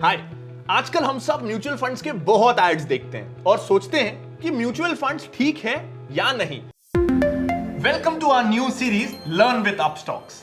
हाय। आजकल हम सब म्यूचुअल फंड्स के बहुत एड्स देखते हैं और सोचते हैं कि म्यूचुअल फंड्स ठीक है या नहीं। Welcome to our new series learn with Upstox.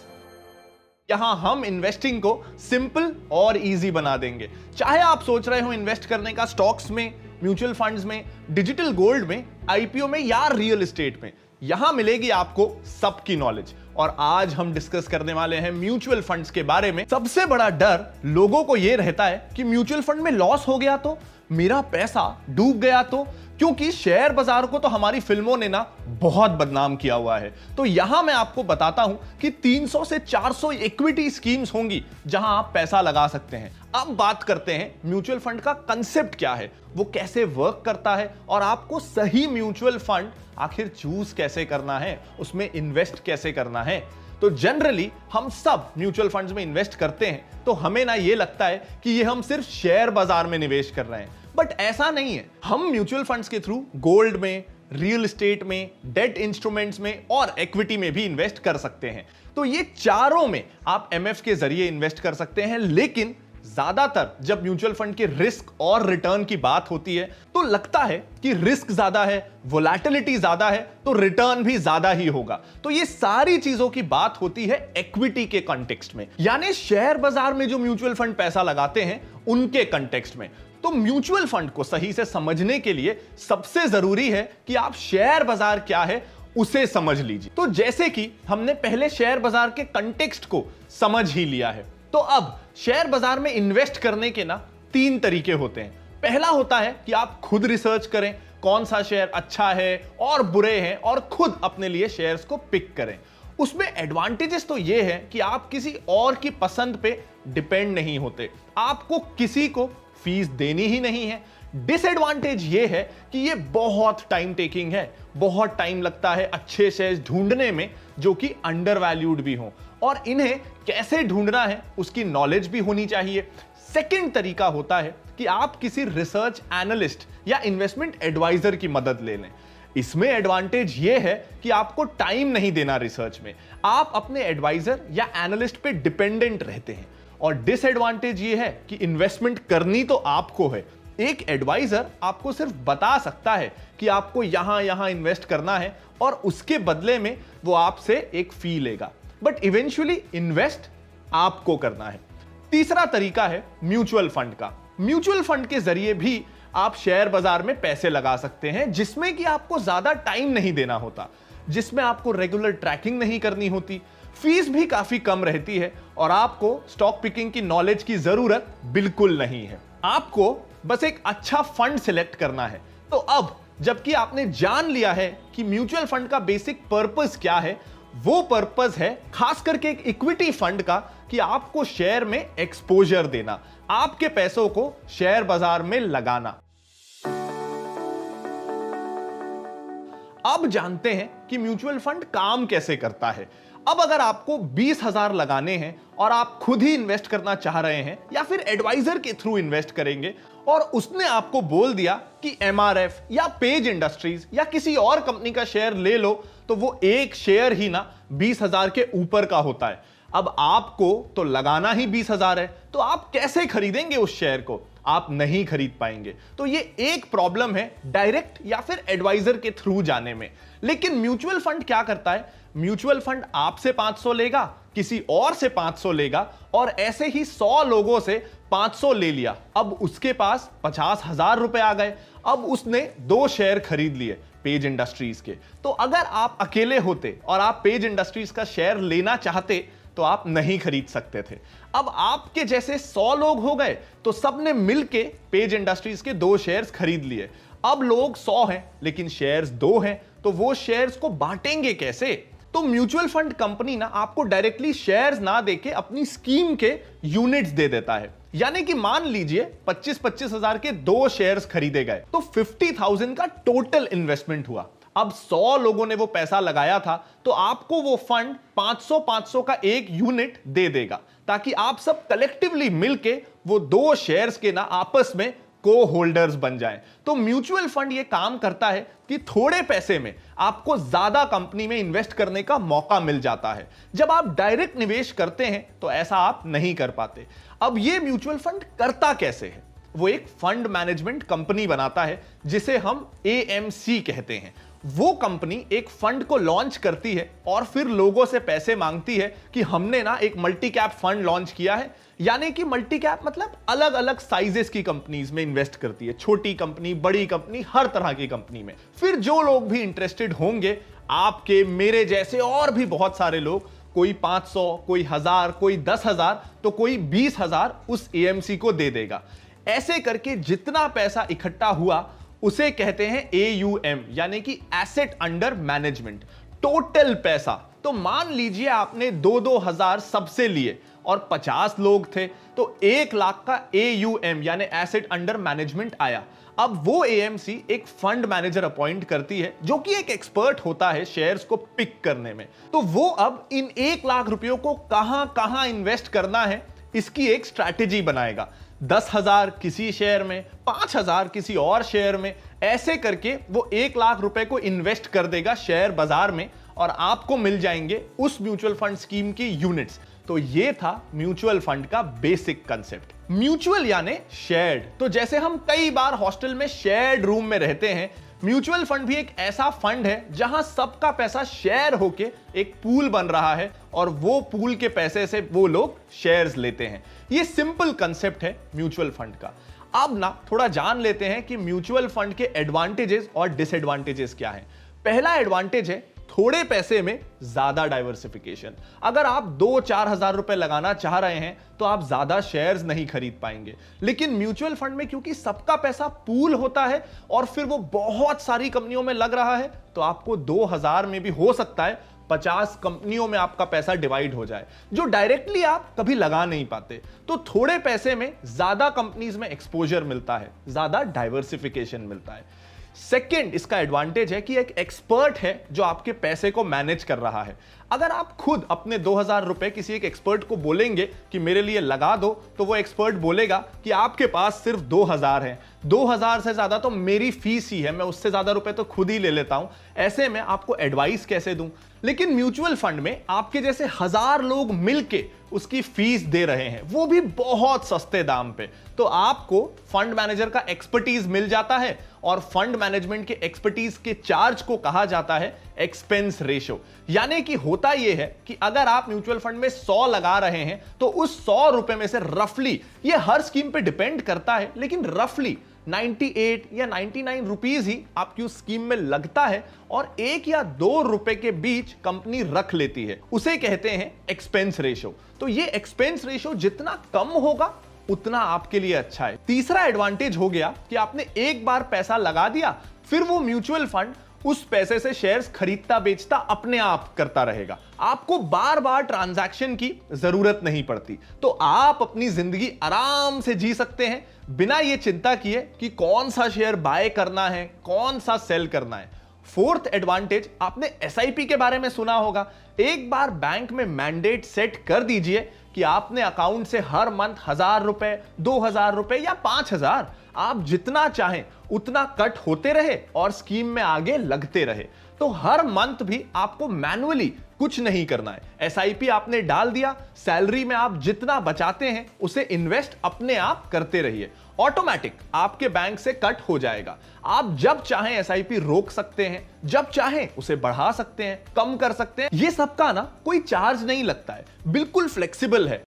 यहां हम इन्वेस्टिंग को सिंपल और इजी बना देंगे। चाहे आप सोच रहे हो इन्वेस्ट करने का स्टॉक्स में, म्यूचुअल फंड्स में, डिजिटल गोल्ड में, आईपीओ में या रियल एस्टेट में, यहां मिलेगी आपको सबकी नॉलेज। और आज हम डिस्कस करने वाले हैं म्यूचुअल फंड्स के बारे में। सबसे बड़ा डर लोगों को यह रहता है कि म्यूचुअल फंड में लॉस हो गया तो, मेरा पैसा डूब गया तो, क्योंकि शेयर बाजार को तो हमारी फिल्मों ने ना बहुत बदनाम किया हुआ है। तो यहां मैं आपको बताता हूं कि 300 से 400 इक्विटी स्कीम्स होंगी जहां आप पैसा लगा सकते हैं। अब बात करते हैं म्यूचुअल फंड का कंसेप्ट क्या है, वो कैसे वर्क करता है और आपको सही म्यूचुअल फंड आखिर चूज कैसे करना है, उसमें इन्वेस्ट कैसे करना है। तो जनरली हम सब म्यूचुअल फंड्स में इन्वेस्ट करते हैं तो हमें ना ये लगता है कि ये हम सिर्फ शेयर बाजार में निवेश कर रहे हैं, बट ऐसा नहीं है। हम म्यूचुअल फंड्स के थ्रू गोल्ड में, रियल एस्टेट में, डेट इंस्ट्रूमेंट्स में और इक्विटी में भी इन्वेस्ट कर सकते हैं। तो ये चारों में आप एमएफ के जरिए इन्वेस्ट कर सकते हैं, लेकिन ज्यादातर जब म्यूचुअल फंड के रिस्क और रिटर्न की बात होती है तो लगता है कि रिस्क ज्यादा है, वोलैटिलिटी ज्यादा है, तो रिटर्न भी ज्यादा ही होगा। तो ये सारी चीजों की बात होती है इक्विटी के कॉन्टेक्स्ट में, यानी शेयर बाजार में जो म्यूचुअल फंड पैसा लगाते हैं उनके कॉन्टेक्स्ट में। तो म्यूचुअल फंड को सही से समझने के लिए सबसे जरूरी है कि आप शेयर बाजार क्या है उसे समझ लीजिए। तो जैसे कि हमने पहले शेयर बाजार के कॉन्टेक्स्ट को समझ ही लिया है, तो अब शेयर बाजार में इन्वेस्ट करने के ना 3 तरीके होते हैं। पहला होता है कि आप खुद रिसर्च करें कौन सा शेयर अच्छा है और बुरे हैं और खुद अपने लिए शेयर्स को पिक करें। उसमें एडवांटेजेस तो ये है कि आप किसी और की पसंद पे डिपेंड नहीं होते, आपको किसी को फीस देनी ही नहीं है। डिसएडवांटेज ये है कि ये बहुत टाइम टेकिंग है, बहुत टाइम लगता है अच्छे शेयर्स ढूंढने में जो कि अंडर वैल्यूड भी हों, और इन्हें कैसे ढूंढना है उसकी नॉलेज भी होनी चाहिए। सेकंड तरीका होता है कि आप किसी रिसर्च एनालिस्ट या इन्वेस्टमेंट एडवाइजर की मदद ले लें। इसमें एडवांटेज ये है कि आपको टाइम नहीं देना रिसर्च में, आप अपने एडवाइजर या एनालिस्ट पे डिपेंडेंट रहते हैं। और डिसएडवांटेज ये है कि इन्वेस्टमेंट करनी तो आपको है, एक एडवाइजर आपको सिर्फ बता सकता है कि आपको यहां यहां इन्वेस्ट करना है और उसके बदले में वो आपसे एक फी लेगा, बट इवेंचुअली इन्वेस्ट आपको करना है। तीसरा तरीका है म्यूचुअल फंड का। म्यूचुअल फंड के जरिए भी आप शेयर बाजार में पैसे लगा सकते हैं, जिसमें कि आपको ज्यादा टाइम नहीं देना होता, जिसमें आपको रेगुलर ट्रैकिंग नहीं करनी होती, फीस भी काफी कम रहती है और आपको स्टॉक पिकिंग की नॉलेज की जरूरत बिल्कुल नहीं है। आपको बस एक अच्छा फंड सिलेक्ट करना है। तो अब जबकि आपने जान लिया है कि म्यूचुअल फंड का बेसिक पर्पस क्या है, वो पर्पस है खास करके एक इक्विटी फंड का कि आपको शेयर में एक्सपोजर देना, आपके पैसों को शेयर बाजार में लगाना। अब जानते हैं कि म्यूचुअल फंड काम कैसे करता है। अब अगर आपको 20,000 लगाने हैं और आप खुद ही इन्वेस्ट करना चाह रहे हैं या फिर एडवाइजर के थ्रू इन्वेस्ट करेंगे और उसने आपको बोल दिया कि एमआरएफ या पेज इंडस्ट्रीज या किसी और कंपनी का शेयर ले लो, तो वो एक शेयर ही ना 20,000 के ऊपर का होता है। अब आपको तो लगाना ही 20,000 है, तो आप कैसे खरीदेंगे उस शेयर को? आप नहीं खरीद पाएंगे। तो ये एक प्रॉब्लम है डायरेक्ट या फिर एडवाइजर के थ्रू जाने में। लेकिन म्यूचुअल फंड क्या करता है? म्यूचुअल फंड आपसे 500 लेगा, किसी और से 500 लेगा और ऐसे ही 100 लोगों से 500 ले लिया। अब उसके पास 50,000 रुपए आ गए। अब उसने 2 शेयर खरीद लिए पेज इंडस्ट्रीज के। तो अगर आप अकेले होते और आप पेज इंडस्ट्रीज का शेयर लेना चाहते तो आप नहीं खरीद सकते थे। अब आपके जैसे 100 लोग हो गए तो सबने मिलके पेज इंडस्ट्रीज के 2 शेयर्स खरीद लिए। अब लोग 100 हैं लेकिन शेयर्स 2 हैं, तो वो शेयर्स को बांटेंगे कैसे? तो म्यूचुअल फंड कंपनी ना आपको डायरेक्टली शेयर्स ना देके अपनी स्कीम के यूनिट्स दे देता है। यानी कि मान लीजिए 25-25 हजार के 2 शेयर्स खरीदे गए तो 50,000 का टोटल इन्वेस्टमेंट हुआ। अब 100 लोगों ने वो पैसा लगाया था तो आपको वो फंड 500-500 का एक यूनिट दे देगा, ताकि आप सब कलेक्टिवली मिलके वो 2 शेयर्स के ना आपस में को होल्डर्स बन जाएं। तो म्यूचुअल फंड ये काम करता है कि थोड़े पैसे में आपको ज्यादा कंपनी में इन्वेस्ट करने का मौका मिल जाता है। जब आप डायरेक्ट निवेश करते हैं तो ऐसा आप नहीं कर पाते। अब ये म्यूचुअल फंड करता कैसे है? वो एक फंड मैनेजमेंट कंपनी बनाता है जिसे हम AMC कहते हैं। वो कंपनी एक फंड को लॉन्च करती है और फिर लोगों से पैसे मांगती है कि हमने ना एक मल्टी कैप फंड लॉन्च किया है। यानी कि मल्टी कैप मतलब अलग अलग साइजेस की कंपनीज में इन्वेस्ट करती है, छोटी कंपनी, बड़ी कंपनी, हर तरह की कंपनी में। फिर जो लोग भी इंटरेस्टेड होंगे, आपके मेरे जैसे और भी बहुत सारे लोग, कोई 500, कोई 1000, कोई 10,000 तो कोई 20,000 उस AMC को दे देगा। ऐसे करके जितना पैसा इकट्ठा हुआ उसे कहते हैं AUM, यानी कि एसेट अंडर मैनेजमेंट, टोटल पैसा। तो मान लीजिए आपने 2-2 हजार सबसे लिए और 50 लोग थे, तो 1 लाख का AUM यानी एसेट अंडर मैनेजमेंट आया। अब वो AMC एक फंड मैनेजर अपॉइंट करती है जो कि एक एक्सपर्ट होता है शेयर्स को पिक करने में। तो वो अब इन 1 लाख रुपयों को कहां कहां इन्वेस्ट करना है इसकी एक स्ट्रैटेजी बनाएगा। 10,000 किसी शेयर में, 5,000 किसी और शेयर में, ऐसे करके वो 1 लाख रुपए को इन्वेस्ट कर देगा शेयर बाजार में और आपको मिल जाएंगे उस म्यूचुअल फंड स्कीम की यूनिट्स। तो ये था म्यूचुअल फंड का बेसिक कंसेप्ट। म्यूचुअल यानी शेयर्ड। तो जैसे हम कई बार हॉस्टल में शेयर्ड रूम में रहते हैं, म्यूचुअल फंड भी एक ऐसा फंड है जहां सबका पैसा शेयर होके एक पूल बन रहा है और वो पूल के पैसे से वो लोग शेयर्स लेते हैं। ये सिंपल कंसेप्ट है म्यूचुअल फंड का। अब ना थोड़ा जान लेते हैं कि म्यूचुअल फंड के एडवांटेजेस और डिसएडवांटेजेस क्या हैं। पहला एडवांटेज है थोड़े पैसे में ज्यादा डाइवर्सिफिकेशन। अगर आप 2-4 हजार रुपए लगाना चाह रहे हैं तो आप ज्यादा शेयर्स नहीं खरीद पाएंगे, लेकिन म्यूचुअल फंड में क्योंकि सबका पैसा पूल होता है और फिर वो बहुत सारी कंपनियों में लग रहा है, तो आपको 2000 में भी हो सकता है 50 कंपनियों में आपका पैसा डिवाइड हो जाए, जो डायरेक्टली आप कभी लगा नहीं पाते। तो थोड़े पैसे में ज्यादा कंपनीज में एक्सपोजर मिलता है, ज्यादा डाइवर्सिफिकेशन मिलता है। सेकेंड इसका एडवांटेज है कि एक एक्सपर्ट है जो आपके पैसे को मैनेज कर रहा है। अगर आप खुद अपने 2000 रुपए किसी एक एक्सपर्ट को बोलेंगे कि मेरे लिए लगा दो, तो वो एक्सपर्ट बोलेगा कि आपके पास सिर्फ 2000 है, 2000 से ज्यादा तो मेरी फीस ही है, मैं उससे ज्यादा रुपए तो खुद ही ले लेता हूं, ऐसे में आपको एडवाइस कैसे दूं। लेकिन म्यूचुअल फंड में आपके जैसे 1000 लोग मिलके उसकी फीस दे रहे हैं, वो भी बहुत सस्ते दाम पे। तो आपको फंड मैनेजर का एक्सपर्टीज मिल जाता है और फंड मैनेजमेंट के एक्सपर्टीज के चार्ज को कहा जाता है एक्सपेंस रेशो। यानी कि होता यह है कि अगर आप म्यूचुअल फंड में 100 लगा रहे हैं तो उस 100 रुपए में से रफली, ये हर स्कीम पे डिपेंड करता है, लेकिन रफली 98 या 99 रुपीज ही आपकी उस स्कीम में लगता है और 1 या 2 रुपए के बीच कंपनी रख लेती है। उसे कहते हैं एक्सपेंस रेशो। तो ये एक्सपेंस रेशो जितना कम होगा उतना आपके लिए अच्छा है। तीसरा एडवांटेज हो गया कि आपने एक बार पैसा लगा दिया, फिर वो म्यूचुअल फंड उस पैसे से शेयर्स खरीदता बेचता अपने आप करता रहेगा। आपको बार बार ट्रांजैक्शन की जरूरत नहीं पड़ती। तो आप अपनी जिंदगी आराम से जी सकते हैं बिना ये चिंता किए कि कौन सा शेयर बाय करना है, कौन सा सेल करना है। फोर्थ एडवांटेज, आपने SIP के बारे में सुना होगा। एक बार बैंक में मैंडेट सेट कर दीजिए कि आपने अकाउंट से हर मंथ 1000 रुपए, 2000 रुपए या 5000, आप जितना चाहें उतना कट होते रहे और स्कीम में आगे लगते रहे। तो हर मंथ भी आपको मैन्युअली कुछ नहीं करना है। SIP आपने डाल दिया, सैलरी में आप जितना बचाते हैं उसे इन्वेस्ट अपने आप करते रहिए, ऑटोमेटिक आपके बैंक से कट हो जाएगा। आप जब चाहें SIP रोक सकते हैं, जब चाहें उसे बढ़ा सकते हैं, कम कर सकते हैं। ये सबका ना कोई चार्ज नहीं लगता है, बिल्कुल फ्लेक्सिबल है।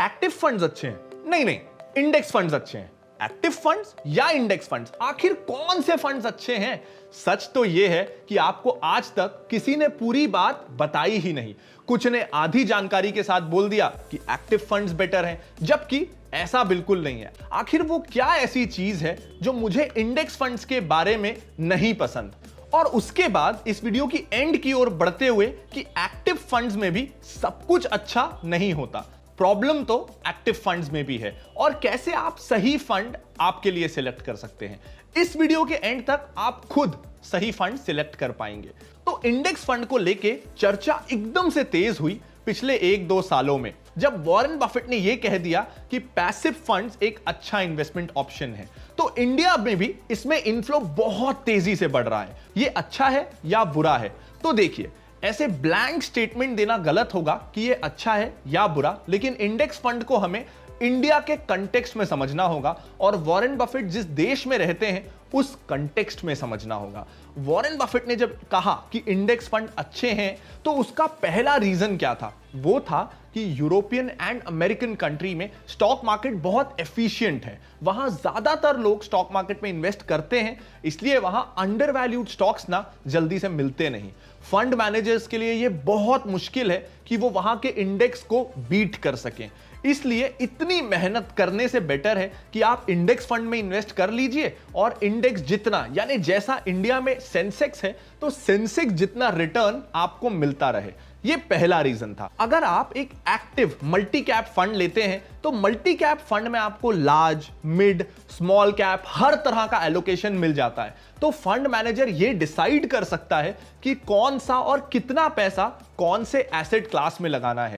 एक्टिव फंड्स अच्छे हैं? नहीं, इंडेक्स फंड्स अच्छे हैं। एक्टिव फंड्स या इंडेक्स फंड्स, आखिर कौन से फंड्स अच्छे हैं? सच तो यह है कि आपको आज तक किसी ने पूरी बात बताई ही नहीं। कुछ ने आधी जानकारी के साथ बोल दिया कि एक्टिव फंड्स बेटर हैं, जबकि ऐसा बिल्कुल नहीं है। आखिर वो क्या ऐसी चीज है जो मुझे इंडेक्स फंड्स के बारे में नहीं पसंद? और उसके बाद इस वीडियो की एंड की ओर बढ़ते हुए कि एक्टिव फंड्स में भी सब कुछ अच्छा नहीं होता, प्रॉब्लम तो एक्टिव फंड्स में भी है, और कैसे आप सही फंड आपके लिए सिलेक्ट कर सकते हैं। इस वीडियो के एंड तक आप खुद सही फंड सिलेक्ट कर पाएंगे। तो इंडेक्स फंड को लेके चर्चा एकदम से तेज हुई पिछले 1-2 सालों में। जब वॉरेन बफेट ने यह कह दिया कि पैसिव फंड्स एक अच्छा इन्वेस्टमेंट ऑप्शन है, तो इंडिया में भी इसमें इनफ्लो बहुत तेजी से बढ़ रहा है। यह अच्छा है या बुरा है? तो देखिए, ऐसे ब्लैंक स्टेटमेंट देना गलत होगा कि यह अच्छा है या बुरा, लेकिन इंडेक्स फंड को हमें इंडिया के कंटेक्स्ट में समझना होगा और वॉरेन बफेट जिस देश में रहते हैं उस कंटेक्स्ट में समझना होगा। वॉरेन बफेट ने जब कहा कि इंडेक्स फंड अच्छे हैं, तो उसका पहला रीजन क्या था? वो था कि यूरोपियन एंड अमेरिकन कंट्री में स्टॉक मार्केट बहुत एफिशिएंट है, वहां ज्यादातर लोग स्टॉक मार्केट में इन्वेस्ट करते हैं, इसलिए वहां अंडर वैल्यूड स्टॉक्स ना जल्दी से मिलते नहीं। फंड मैनेजर्स के लिए यह बहुत मुश्किल है कि वो वहां के इंडेक्स को बीट कर सकें, इसलिए इतनी मेहनत करने से बेटर है कि आप इंडेक्स फंड में इन्वेस्ट कर लीजिए और इंडेक्स जितना, यानी जैसा इंडिया में सेंसेक्स है तो सेंसेक्स जितना रिटर्न आपको मिलता रहे। यह पहला रीजन था। अगर आप एक एक्टिव मल्टी कैप फंड लेते हैं तो मल्टी कैप फंड में आपको लार्ज, मिड, स्मॉल कैप हर तरह का एलोकेशन मिल जाता है, तो फंड मैनेजर यह डिसाइड कर सकता है कि कौन सा और कितना पैसा कौन से एसेट क्लास में लगाना है।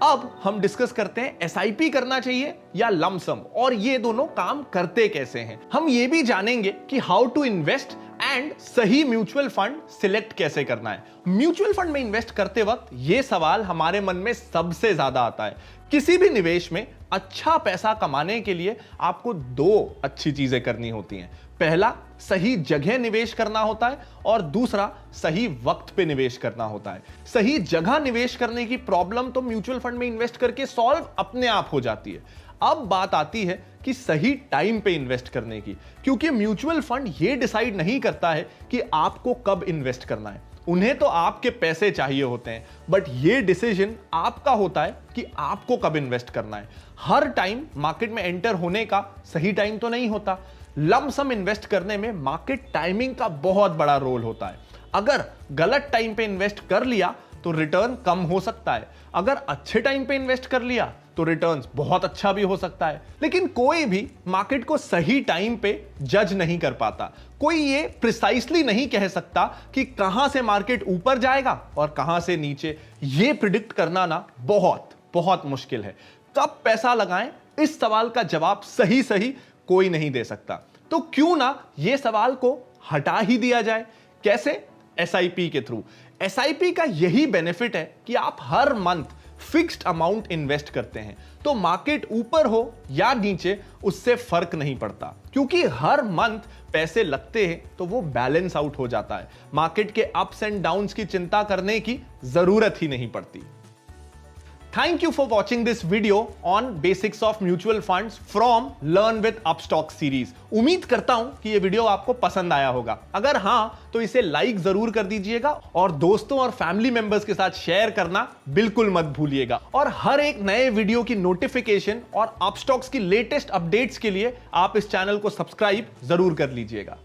अब हम डिस्कस करते हैं एसआईपी करना चाहिए या लमसम, और ये दोनों काम करते कैसे हैं। हम ये भी जानेंगे कि हाउ टू इन्वेस्ट एंड सही म्यूचुअल फंड सिलेक्ट कैसे करना है। म्यूचुअल फंड में इन्वेस्ट करते वक्त यह सवाल हमारे मन में सबसे ज्यादा आता है। किसी भी निवेश में अच्छा पैसा कमाने के लिए आपको दो अच्छी चीजें करनी होती हैं। पहला, सही जगह निवेश करना होता है और दूसरा, सही वक्त पे निवेश करना होता है। सही जगह निवेश करने की प्रॉब्लम तो म्यूचुअल फंड में इन्वेस्ट करके सॉल्व अपने आप हो जाती है। अब बात आती है कि सही टाइम पे इन्वेस्ट करने की, क्योंकि म्यूचुअल फंड यह डिसाइड नहीं करता है कि आपको कब इन्वेस्ट करना है। उन्हें तो आपके पैसे चाहिए होते हैं, बट यह डिसीजन आपका होता है कि आपको कब इन्वेस्ट करना है। हर टाइम मार्केट में एंटर होने का सही टाइम तो नहीं होता। लमसम इन्वेस्ट करने में मार्केट टाइमिंग का बहुत बड़ा रोल होता है। अगर गलत टाइम पे इन्वेस्ट कर लिया तो रिटर्न कम हो सकता है, अगर अच्छे टाइम पे इन्वेस्ट कर लिया तो रिटर्न्स बहुत अच्छा भी हो सकता है। लेकिन कोई भी मार्केट को सही टाइम पे जज नहीं कर पाता। कोई ये प्रिसाइसली नहीं कह सकता कि कहां से मार्केट ऊपर जाएगा और कहां से नीचे। ये प्रिडिक्ट करना ना बहुत बहुत मुश्किल है। कब पैसा लगाएं, इस सवाल का जवाब सही कोई नहीं दे सकता। तो क्यों ना ये सवाल को हटा ही दिया जाए। कैसे? एसआईपी के थ्रू। एसआईपी का यही बेनिफिट है कि आप हर मंथ फिक्स्ड अमाउंट इन्वेस्ट करते हैं, तो मार्केट ऊपर हो या नीचे उससे फर्क नहीं पड़ता, क्योंकि हर मंथ पैसे लगते हैं तो वो बैलेंस आउट हो जाता है। मार्केट के अप्स एंड डाउन्स की चिंता करने की जरूरत ही नहीं पड़ती। Thank you for watching this video on basics of mutual funds from Learn with Upstox series. उम्मीद करता हूं कि ये वीडियो आपको पसंद आया होगा। अगर हां तो इसे लाइक जरूर कर दीजिएगा और दोस्तों और फैमिली मेंबर्स के साथ शेयर करना बिल्कुल मत भूलिएगा। और हर एक नए वीडियो की नोटिफिकेशन और अपस्टॉक्स की लेटेस्ट अपडेट्स के लिए आप इस चैनल को सब्सक्राइब जरूर कर लीजिएगा।